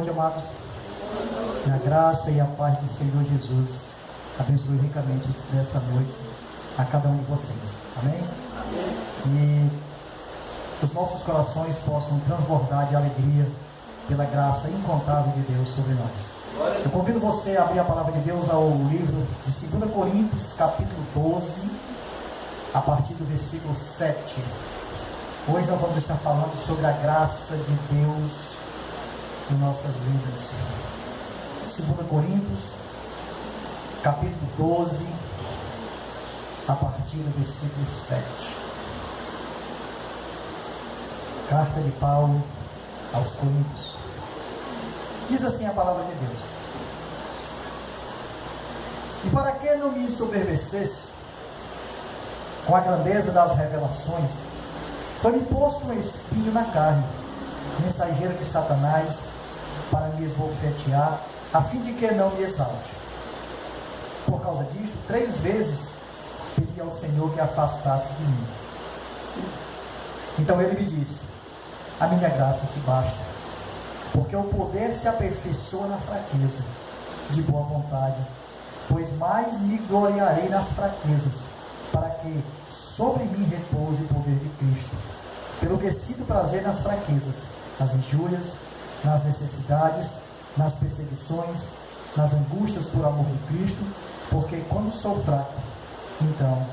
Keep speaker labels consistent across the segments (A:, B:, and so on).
A: noite, amados. Que a graça e a paz do Senhor Jesus abençoe ricamente nesta noite a cada um de vocês. Amém? Que os nossos corações possam transbordar de alegria pela graça incontável de Deus sobre nós. Eu convido você a abrir a palavra de Deus ao livro de 2 Coríntios, capítulo 12, a partir do versículo 7. Hoje nós vamos estar falando sobre a graça de Deus em nossas vidas. 2 Coríntios, capítulo 12, a partir do versículo 7. Carta de Paulo aos Coríntios. Diz assim a palavra de Deus: E para que não me ensoberbecesse com a grandeza das revelações, foi-me posto um espinho na carne, mensageiro de Satanás, para me esbofetear, a fim de que não me exalte. Por causa disto, 3 vezes pedi ao Senhor que afastasse de mim. Então ele me disse: a minha graça te basta, porque o poder se aperfeiçoa na fraqueza. De boa vontade, pois mais me gloriarei nas fraquezas, para que sobre mim repouse o poder de Cristo. Pelo que sinto prazer nas fraquezas, nas injúrias, nas necessidades, nas perseguições, nas angústias por amor de Cristo, porque quando sou fraco, então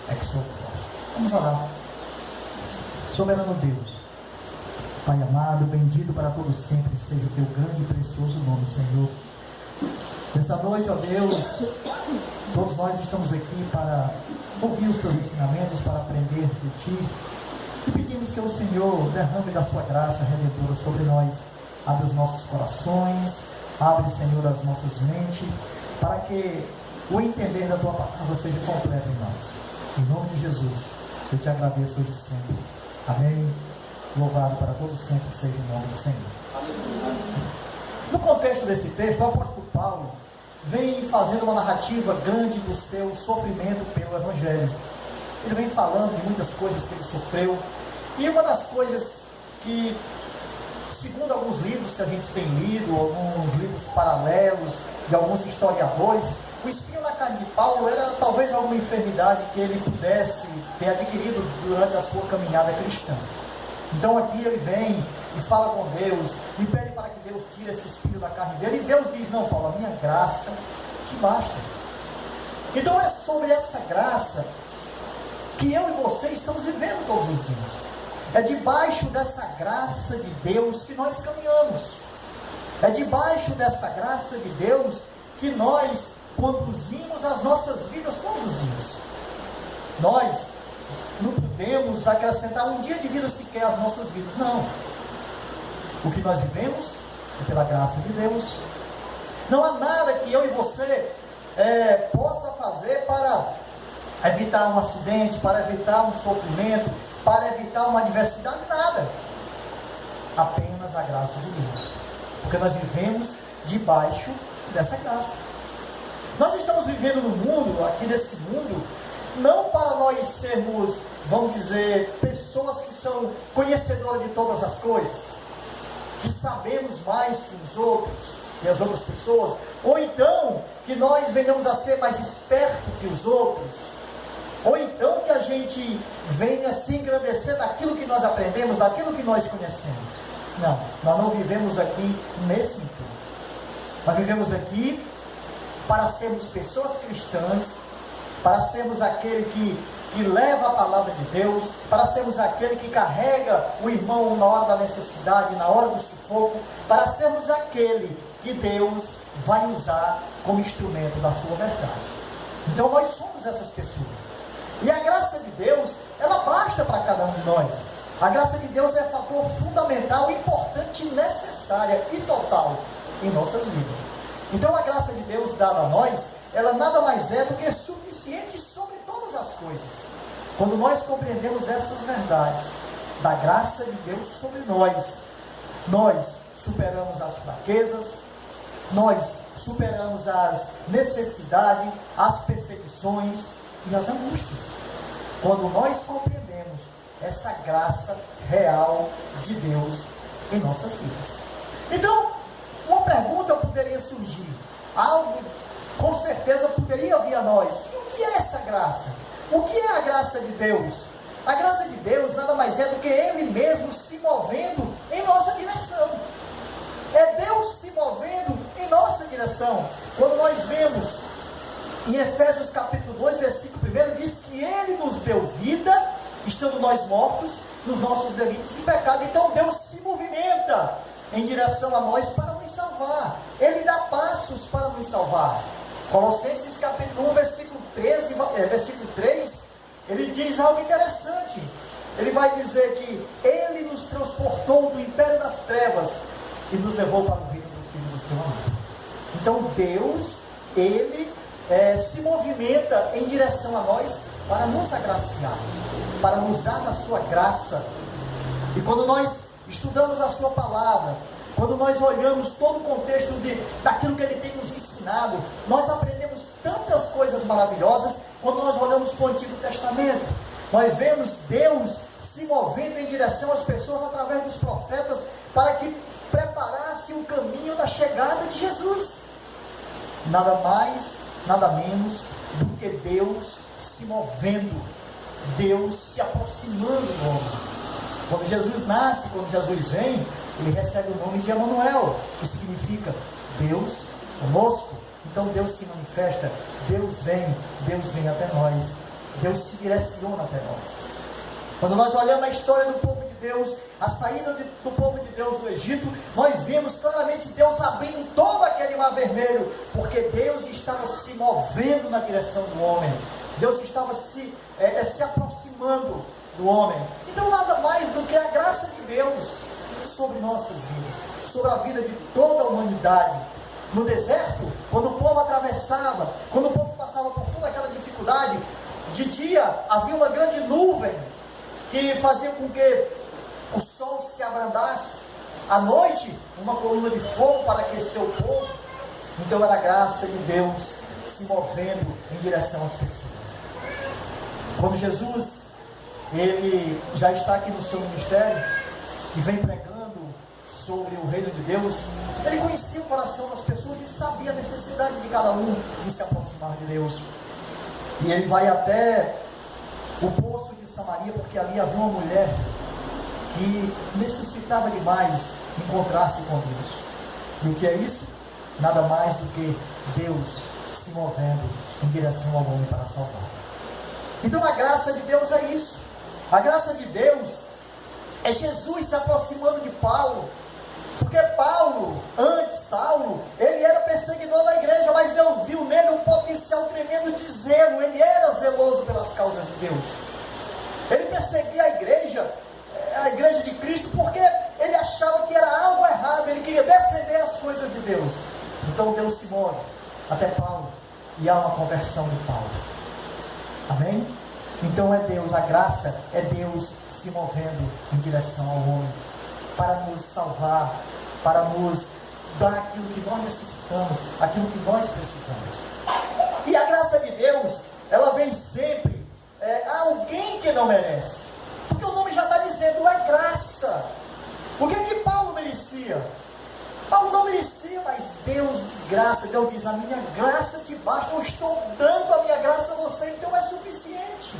A: é que sou forte. Vamos orar. Soberano Deus, Pai amado, bendito para todos sempre seja o teu grande e precioso nome, Senhor. Nesta noite, ó Deus, todos nós estamos aqui para ouvir os teus ensinamentos, para aprender de ti, e pedimos que o Senhor derrame da sua graça redentora sobre nós. Abre os nossos corações, abre, Senhor, as nossas mentes, para que o entender da tua palavra seja completo em nós. Em nome de Jesus, eu te agradeço hoje e sempre. Amém. Louvado para todos sempre seja o nome do Senhor. No contexto desse texto, o apóstolo Paulo vem fazendo uma narrativa grande do seu sofrimento pelo Evangelho. Ele vem falando de muitas coisas que ele sofreu, e uma das coisas que, segundo alguns livros que a gente tem lido, alguns livros paralelos de alguns historiadores, o espinho na carne de Paulo era talvez alguma enfermidade que ele pudesse ter adquirido durante a sua caminhada cristã. Então aqui ele vem e fala com Deus e pede para que Deus tire esse espinho da carne dele, e Deus diz: não, Paulo, a minha graça te basta. Então é sobre essa graça que eu e você estamos vivendo todos os dias. É debaixo dessa graça de Deus que nós caminhamos. É debaixo dessa graça de Deus que nós conduzimos as nossas vidas todos os dias. Nós não podemos acrescentar um dia de vida sequer às nossas vidas, não. O que nós vivemos é pela graça de Deus. Não há nada que eu e você possa fazer para evitar um acidente, para evitar um sofrimento, para evitar uma adversidade, nada. Apenas a graça de Deus. Porque nós vivemos debaixo dessa graça. Nós estamos vivendo no mundo, aqui nesse mundo, não para nós sermos, vamos dizer, pessoas que são conhecedoras de todas as coisas, que sabemos mais que os outros, que as outras pessoas, ou então que nós venhamos a ser mais espertos que os outros, ou então que a gente venha se engrandecer daquilo que nós aprendemos, daquilo que nós conhecemos. Não, nós não vivemos aqui nesse intuito. Nós vivemos aqui para sermos pessoas cristãs, para sermos aquele que leva a palavra de Deus, para sermos aquele que carrega o irmão na hora da necessidade, na hora do sufoco, para sermos aquele que Deus vai usar como instrumento da sua verdade. Então nós somos essas pessoas. E a graça de Deus, ela basta para cada um de nós. A graça de Deus é fator fundamental, importante, necessária e total em nossas vidas. Então a graça de Deus dada a nós, ela nada mais é do que suficiente sobre todas as coisas. Quando nós compreendemos essas verdades da graça de Deus sobre nós, nós superamos as fraquezas, nós superamos as necessidades, as perseguições e as angústias. Quando nós compreendemos essa graça real de Deus em nossas vidas. Então, pergunta poderia surgir, algo com certeza poderia vir a nós: e o que é essa graça? O que é a graça de Deus? A graça de Deus nada mais é do que Ele mesmo se movendo em nossa direção. É Deus se movendo em nossa direção. Quando nós vemos em Efésios capítulo 2, versículo 1, diz que Ele nos deu vida, estando nós mortos nos nossos delitos e pecados. Então Deus se movimenta em direção a nós para nos salvar. Ele dá passos para nos salvar. Colossenses capítulo 1, versículo 3, ele diz algo interessante. Ele vai dizer que Ele nos transportou do império das trevas e nos levou para o reino do Filho do seu amor. Então Deus, Ele se movimenta em direção a nós para nos agraciar, para nos dar da sua graça. E quando nós estudamos a sua palavra, quando nós olhamos todo o contexto daquilo que Ele tem nos ensinado, nós aprendemos tantas coisas maravilhosas. Quando nós olhamos para o Antigo Testamento, nós vemos Deus se movendo em direção às pessoas através dos profetas, para que preparasse o caminho da chegada de Jesus. Nada mais, nada menos do que Deus se movendo, Deus se aproximando do homem. Quando Jesus nasce, quando Jesus vem, Ele recebe o nome de Emanuel, que significa Deus conosco. Então Deus se manifesta, Deus vem até nós, Deus se direciona até nós. Quando nós olhamos a história do povo de Deus, a saída do povo de Deus do Egito, nós vemos claramente Deus abrindo todo aquele mar vermelho, porque Deus estava se movendo na direção do homem, Deus estava se aproximando do homem. Então nada mais do que a graça de Deus sobre nossas vidas, sobre a vida de toda a humanidade. No deserto, quando o povo atravessava, quando o povo passava por toda aquela dificuldade, de dia havia uma grande nuvem que fazia com que o sol se abrandasse, à noite uma coluna de fogo para aquecer o povo. Então era a graça de Deus se movendo em direção às pessoas. Quando Jesus, Ele já está aqui no seu ministério e vem pregando sobre o reino de Deus, Ele conhecia o coração das pessoas e sabia a necessidade de cada um de se aproximar de Deus. E Ele vai até o poço de Samaria, porque ali havia uma mulher que necessitava demais encontrar-se com Deus. E o que é isso? Nada mais do que Deus se movendo em direção ao homem para salvar. Então a graça de Deus é isso. A graça de Deus é Jesus se aproximando de Paulo. Porque Paulo, antes Saulo, ele era perseguidor da igreja, mas Deus viu nele um potencial tremendo de zelo. Ele era zeloso pelas causas de Deus. Ele perseguia a igreja de Cristo, porque ele achava que era algo errado, ele queria defender as coisas de Deus. Então Deus se move até Paulo e há uma conversão de Paulo. Amém? Então é Deus, a graça é Deus se movendo em direção ao homem, para nos salvar, para nos dar aquilo que nós necessitamos, aquilo que nós precisamos. E a graça de Deus, ela vem sempre a alguém que não merece, porque o nome já está dizendo, é graça. O que Paulo merecia? Paulo não merecia, mas Deus de graça, Deus diz, a minha graça te basta, eu estou dando a minha graça a você, então é suficiente.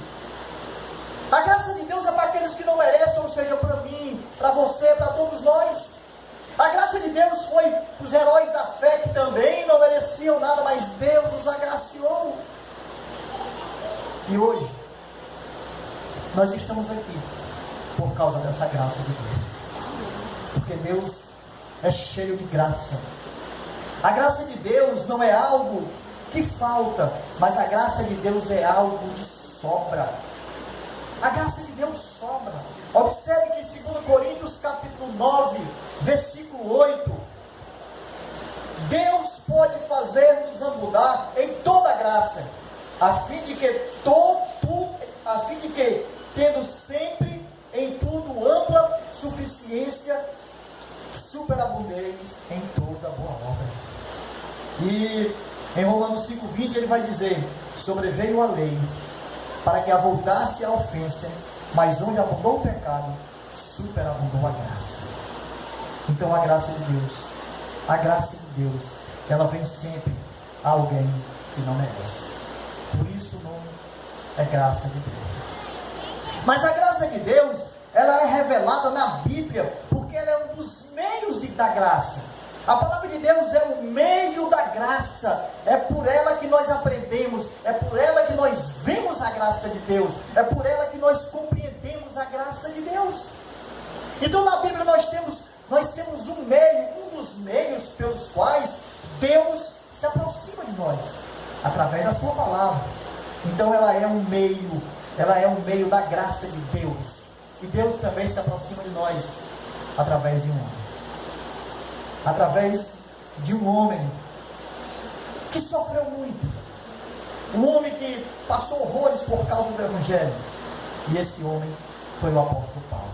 A: A graça de Deus é para aqueles que não merecem, ou seja, para mim, para você, para todos nós. A graça de Deus foi para os heróis da fé que também não mereciam nada, mas Deus os agraciou. E hoje, nós estamos aqui por causa dessa graça de Deus. Porque Deus é cheio de graça. A graça de Deus não é algo que falta, mas a graça de Deus é algo de sobra. A graça de Deus sobra. Observe que em 2 Coríntios capítulo 9, versículo 8, Deus pode fazer-nos abundar em toda graça, a fim de que tendo sempre em tudo ampla suficiência, superabundez em toda boa obra. E em Romanos 5,20 ele vai dizer, sobreveio a lei, para que avultasse a ofensa, mas onde abundou o pecado, superabundou a graça. Então a graça de Deus a graça de Deus, ela vem sempre a alguém que não merece. Por isso o nome é graça de Deus. Mas a graça de Deus, ela é revelada na Bíblia, porque ela é um dos meios da graça. A palavra de Deus é o meio da graça, é por ela que nós aprendemos, é por ela que nós vemos a graça de Deus, é por ela que nós compreendemos a graça de Deus. Então na Bíblia nós temos um meio, um dos meios pelos quais Deus se aproxima de nós, através da sua palavra. Então ela é um meio da graça de Deus. E Deus também se aproxima de nós através de um homem. Através de um homem que sofreu muito. Um homem que passou horrores por causa do Evangelho. E esse homem foi o apóstolo Paulo.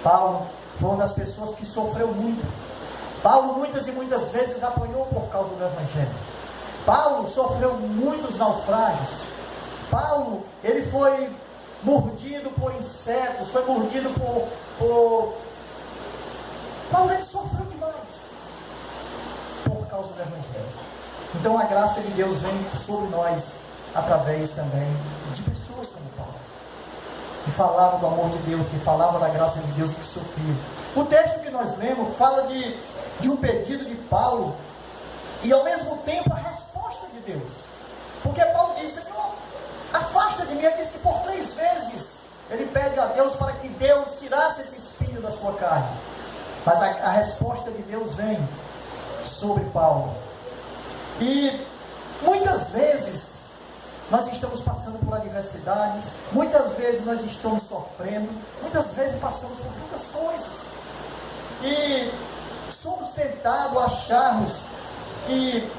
A: Paulo foi uma das pessoas que sofreu muito. Paulo muitas e muitas vezes apanhou por causa do Evangelho. Paulo sofreu muitos naufrágios. Paulo, ele foi mordido por insetos, foi mordido por... Paulo, ele sofreu demais por causa do Evangelho. Então a graça de Deus vem sobre nós através também de pessoas como Paulo, que falavam do amor de Deus, que falavam da graça de Deus e que sofriam. O texto que nós lemos fala de um pedido de Paulo e ao mesmo tempo a resposta de Deus. Porque Paulo disse: Senhor, afasta de mim. Ele disse que por 3 vezes ele pede a Deus para que Deus tirasse esse espinho da sua carne. Mas a resposta de Deus vem sobre Paulo. E muitas vezes nós estamos passando por adversidades, muitas vezes nós estamos sofrendo, muitas vezes passamos por tantas coisas. E somos tentados a acharmos que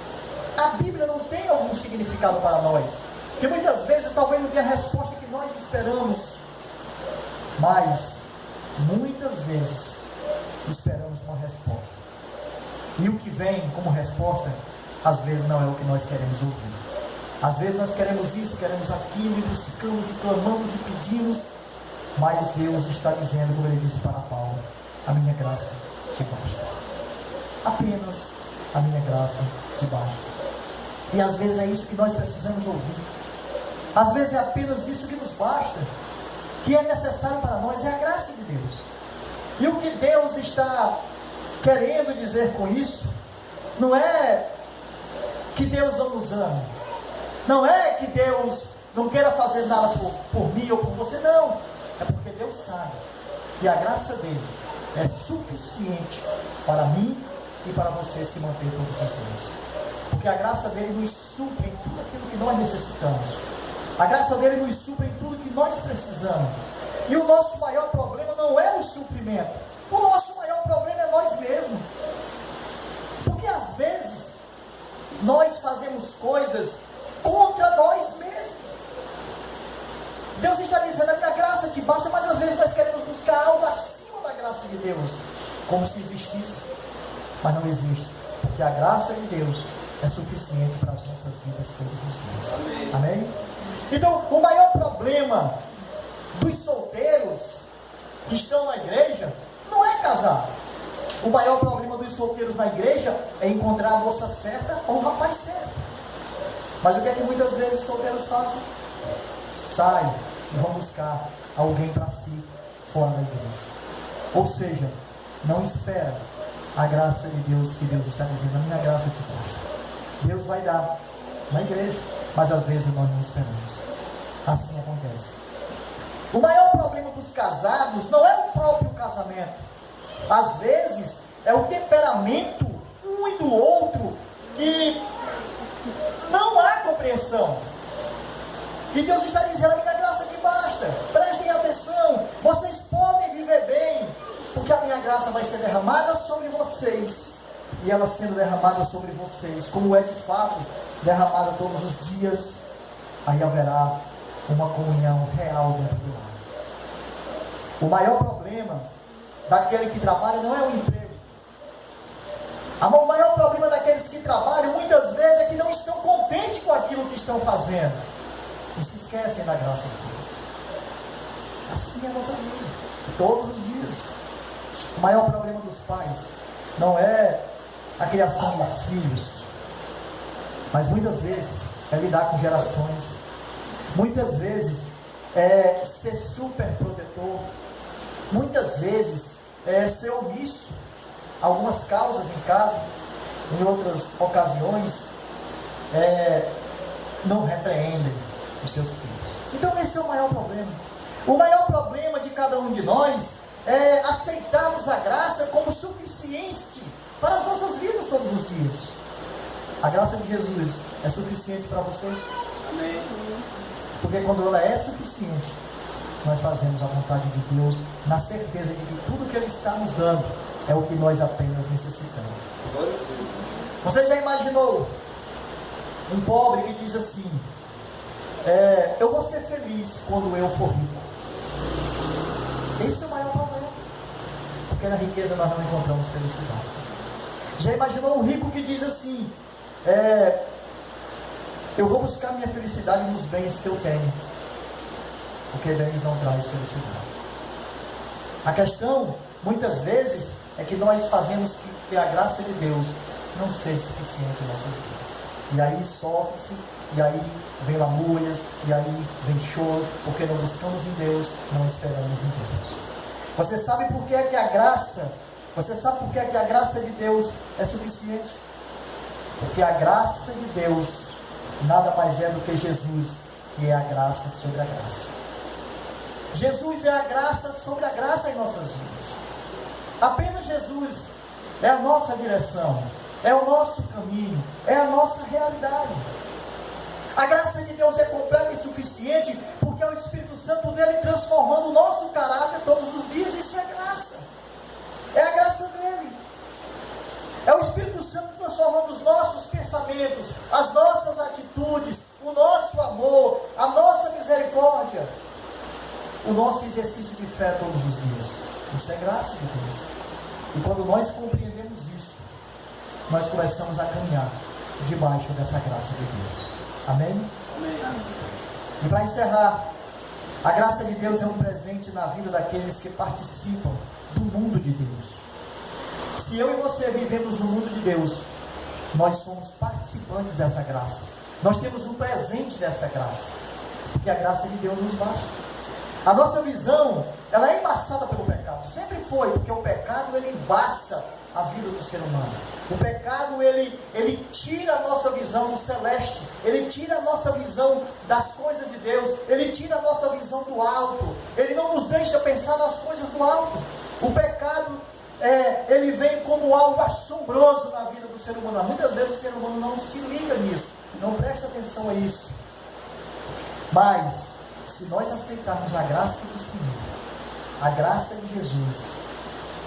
A: a Bíblia não tem algum significado para nós, que muitas vezes talvez não tenha a resposta que nós esperamos, mas muitas vezes esperamos uma resposta, e o que vem como resposta às vezes não é o que nós queremos ouvir. Às vezes nós queremos isso, queremos aquilo, e buscamos e clamamos e pedimos, mas Deus está dizendo, como ele disse para Paulo: a minha graça te basta, apenas a minha graça te basta. E às vezes é isso que nós precisamos ouvir, às vezes é apenas isso que nos basta, que é necessário para nós, é a graça de Deus. E o que Deus está querendo dizer com isso, não é que Deus não nos ama, não é que Deus não queira fazer nada por mim ou por você, não. É porque Deus sabe que a graça dele é suficiente para mim e para você se manter todos os dias. Porque a graça dele nos supre em tudo aquilo que nós necessitamos. A graça dele nos supre em tudo que nós precisamos. E o nosso maior problema não é o sofrimento. O nosso maior problema é nós mesmos. Porque às vezes nós fazemos coisas contra nós mesmos. Deus está dizendo: a minha graça te basta, mas às vezes nós queremos buscar algo acima da graça de Deus, como se existisse, mas não existe, porque a graça de Deus é suficiente para as nossas vidas todos os dias. Amém? Amém? Então, o maior problema dos solteiros que estão na igreja não é casar. O maior problema dos solteiros na igreja é encontrar a moça certa ou o rapaz certo. Mas o que é que muitas vezes os solteiros fazem? Saem e vão buscar alguém para si fora da igreja. Ou seja, não espera a graça de Deus, que Deus está dizendo: a minha graça te basta. Deus vai dar na igreja, mas às vezes nós não esperamos. Assim acontece. O maior problema dos casados não é o próprio casamento. Às vezes é o temperamento um e do outro, que não há compreensão. E Deus está dizendo: a minha graça te basta. Prestem atenção, vocês podem viver bem, porque a minha graça vai ser derramada sobre vocês. E ela sendo derramada sobre vocês, como é de fato derramada todos os dias, aí haverá uma comunhão real dentro do lar. O maior problema daquele que trabalha não é o emprego. O maior problema daqueles que trabalham muitas vezes é que não estão contentes com aquilo que estão fazendo e se esquecem da graça de Deus. Assim é a nossa vida, todos os dias. O maior problema dos pais não é a criação dos filhos, mas muitas vezes é lidar com gerações, muitas vezes é ser super protetor, muitas vezes é ser omisso a algumas causas em casa, em outras ocasiões não repreendem os seus filhos. Então esse é o maior problema. O maior problema de cada um de nós é aceitarmos a graça como suficiente para as nossas vidas todos os dias. A graça de Jesus é suficiente para você?
B: Amém.
A: Porque quando ela é suficiente, nós fazemos a vontade de Deus, na certeza de que tudo que Ele está nos dando é o que nós apenas necessitamos. Você já imaginou um pobre que diz assim: eu vou ser feliz quando eu for rico? Esse é o maior problema, porque na riqueza nós não encontramos felicidade. Já imaginou um rico que diz assim: eu vou buscar minha felicidade nos bens que eu tenho, porque bens não traz felicidade. A questão, muitas vezes, é que nós fazemos que a graça de Deus não seja suficiente em nossas vidas. E aí sofre-se, e aí vem lamúrias, e aí vem choro, porque não buscamos em Deus, não esperamos em Deus. Você sabe por que é que a graça de Deus é suficiente? Porque a graça de Deus nada mais é do que Jesus, que é a graça sobre a graça. Jesus é a graça sobre a graça em nossas vidas. Apenas Jesus é a nossa direção, é o nosso caminho, é a nossa realidade. A graça de Deus é completa e suficiente porque é o Espírito Santo dele transformando o nosso caráter todos os dias. Isso é graça. É a graça dele. É o Espírito Santo transformando os nossos pensamentos, as nossas atitudes, o nosso amor, a nossa misericórdia, o nosso exercício de fé todos os dias. Isso é graça de Deus. E quando nós compreendemos isso, nós começamos a caminhar debaixo dessa graça de Deus. Amém?
B: Amém.
A: E para encerrar, a graça de Deus é um presente na vida daqueles que participam do mundo de Deus. Se eu e você vivemos no mundo de Deus, nós somos participantes dessa graça. Nós temos um presente dessa graça, porque a graça de Deus nos basta. A nossa visão, ela é embaçada pelo pecado. Sempre foi, porque o pecado, ele embaça a vida do ser humano. O pecado, ele tira a nossa visão do celeste, ele tira a nossa visão das coisas de Deus, ele tira a nossa visão do alto, ele não nos deixa pensar nas coisas do alto. O pecado, ele vem como algo assombroso na vida do ser humano. Muitas vezes o ser humano não se liga nisso, não presta atenção a isso. Mas, se nós aceitarmos a graça do Senhor, a graça de Jesus,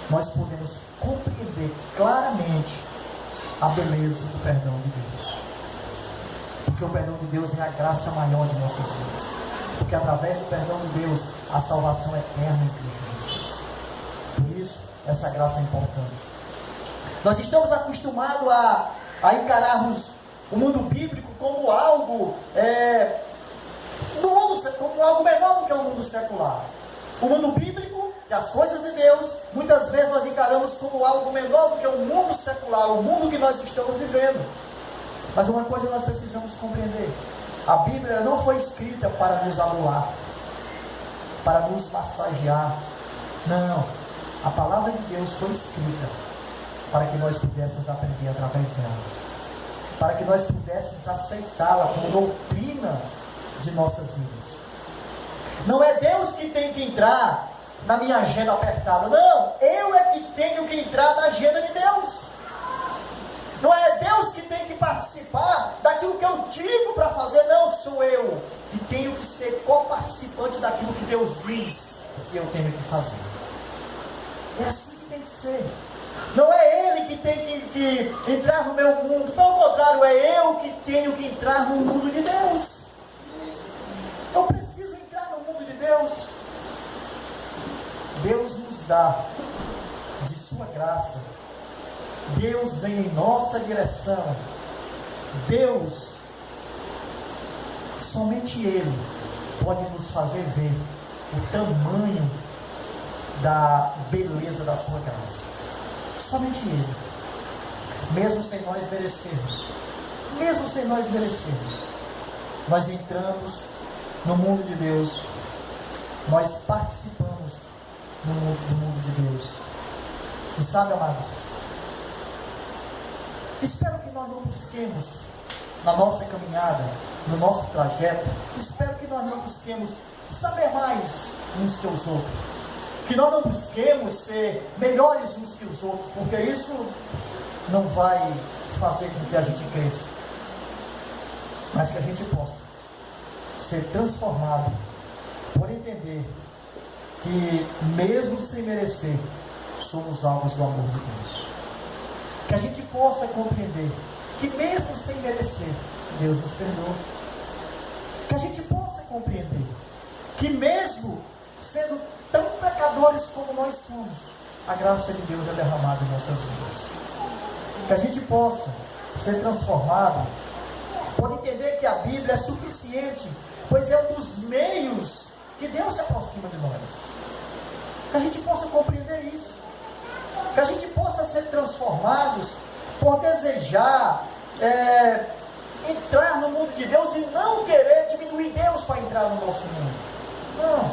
A: nós podemos compreender claramente a beleza do perdão de Deus. Porque o perdão de Deus é a graça maior de nossas vidas. Porque através do perdão de Deus, a salvação é eterna em Cristo Jesus. Por isso, essa graça é importante. Nós estamos acostumados a encararmos o mundo bíblico como algo como algo menor do que o mundo secular. O mundo bíblico, que as coisas de Deus, muitas vezes nós encaramos como algo menor do que o mundo secular, o mundo que nós estamos vivendo. Mas uma coisa nós precisamos compreender: a Bíblia não foi escrita para nos anular, para nos massagear. Não, a palavra de Deus foi escrita para que nós pudéssemos aprender através dela, para que nós pudéssemos aceitá-la como doutrina de nossas vidas. Não é Deus que tem que entrar na minha agenda apertada. Não, eu é que tenho que entrar na agenda de Deus. Não é Deus que tem que participar daquilo que eu digo para fazer. Não, sou eu que tenho que ser co-participante daquilo que Deus diz que eu tenho que fazer. É assim que tem que ser. Não é Ele que tem que entrar no meu mundo. Pelo contrário, é eu que tenho que entrar no mundo de Deus. Eu preciso entrar no mundo de Deus. Deus nos dá de sua graça. Deus vem em nossa direção. Deus, somente Ele pode nos fazer ver o tamanho da beleza da sua graça. Somente Ele. mesmo sem nós merecermos, nós entramos no mundo de Deus, nós participamos do mundo de Deus. E sabe, amados, espero que nós não busquemos na nossa caminhada, no nosso trajeto, espero que nós não busquemos saber mais uns que os outros, que nós não busquemos ser melhores uns que os outros, porque isso não vai fazer com que a gente cresça, mas que a gente possa ser transformado por entender que mesmo sem merecer, somos alvos do amor de Deus. Que a gente possa compreender que mesmo sem merecer, Deus nos perdoa. Que a gente possa compreender que mesmo sendo tão pecadores como nós somos, a graça de Deus é derramada em nossas vidas. Que a gente possa ser transformado por entender que a Bíblia é suficiente, pois é um dos meios que Deus se aproxima de nós. Que a gente possa compreender isso. Que a gente possa ser transformados por desejar entrar no mundo de Deus e não querer diminuir Deus para entrar no nosso mundo. Não.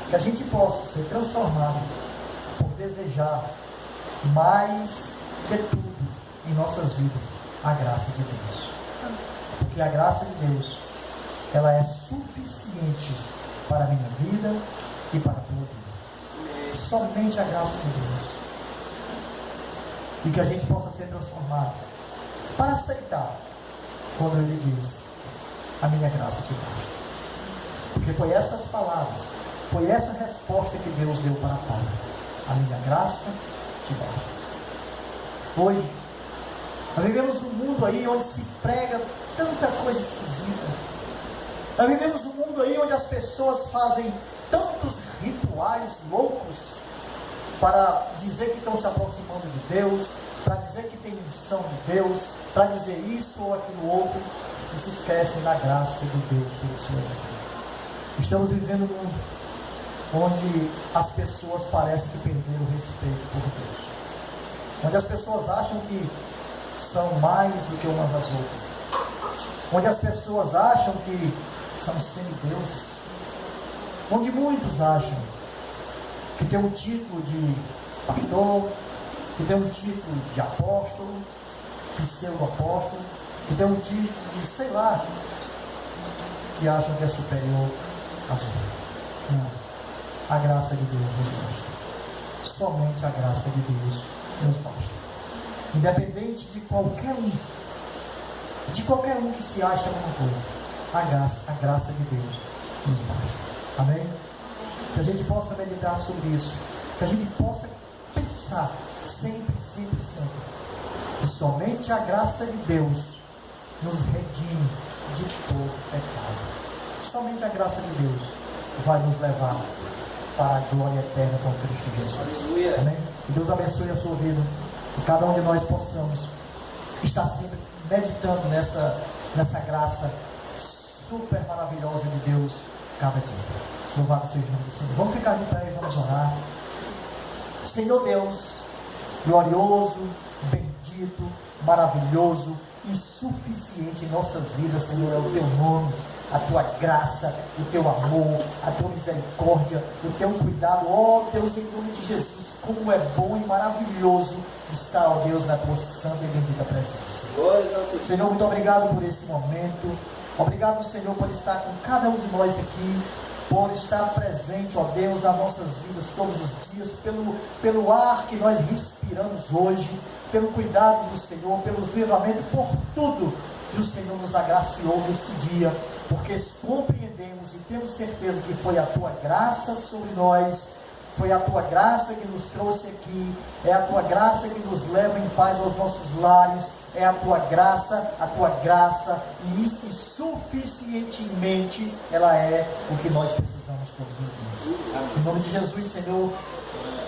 A: Que a gente possa ser transformado por desejar mais que tudo em nossas vidas a graça de Deus. Porque a graça de Deus, ela é suficiente para a minha vida e para a tua vida. Somente a graça de Deus. E que a gente possa ser transformado para aceitar quando Ele diz: a minha graça te basta. Porque foi essas palavras, foi essa resposta que Deus deu para Paulo: a minha graça te basta. Hoje nós vivemos um mundo aí onde se prega tanta coisa esquisita. Nós vivemos um mundo aí onde as pessoas fazem tantos rituais loucos para dizer que estão se aproximando de Deus, para dizer que tem unção de Deus, para dizer isso ou aquilo outro, e se esquecem da graça de Deus sobre suas vidas. Estamos vivendo um mundo onde as pessoas parecem que perderam o respeito por Deus, onde as pessoas acham que são mais do que umas às outras, onde as pessoas acham que são semideuses, onde muitos acham que tem um título de pastor, que tem um título de apóstolo, pseudo-apóstolo, que tem um título de sei lá, que acham que é superior às outras. Não. A graça de Deus nos basta. Somente a graça de Deus nos basta. Independente de qualquer um que se ache alguma coisa, a graça de Deus nos basta. Amém? Que a gente possa meditar sobre isso, que a gente possa pensar sempre, que somente a graça de Deus nos redime de todo pecado. Somente a graça de Deus vai nos levar para a glória eterna com Cristo Jesus. Amém? Que Deus abençoe a sua vida, e cada um de nós possamos estar sempre meditando nessa graça super maravilhosa de Deus cada dia. Louvado seja o nome do Senhor. Vamos ficar de pé e vamos orar. Senhor Deus, glorioso, bendito, maravilhoso e suficiente em nossas vidas, Senhor, é o Teu nome, a Tua graça, o Teu amor, a Tua misericórdia, o Teu cuidado. Ó Deus, em nome de Jesus, como é bom e maravilhoso estar, ó Deus, na Tua santa e bendita presença. Senhor, muito obrigado por esse momento. Obrigado, Senhor, por estar com cada um de nós aqui, por estar presente, ó Deus, nas nossas vidas todos os dias, pelo ar que nós respiramos hoje, pelo cuidado do Senhor, pelos livramentos, por tudo que o Senhor nos agraciou neste dia, porque compreendemos e temos certeza que foi a Tua graça sobre nós, foi a Tua graça que nos trouxe aqui, é a Tua graça que nos leva em paz aos nossos lares, é a Tua graça, e suficientemente ela é o que nós precisamos todos os dias. Em nome de Jesus, Senhor,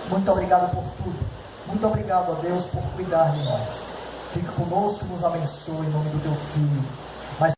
A: muito obrigado por tudo, muito obrigado a Deus por cuidar de nós. Fique conosco, nos abençoe em nome do Teu Filho,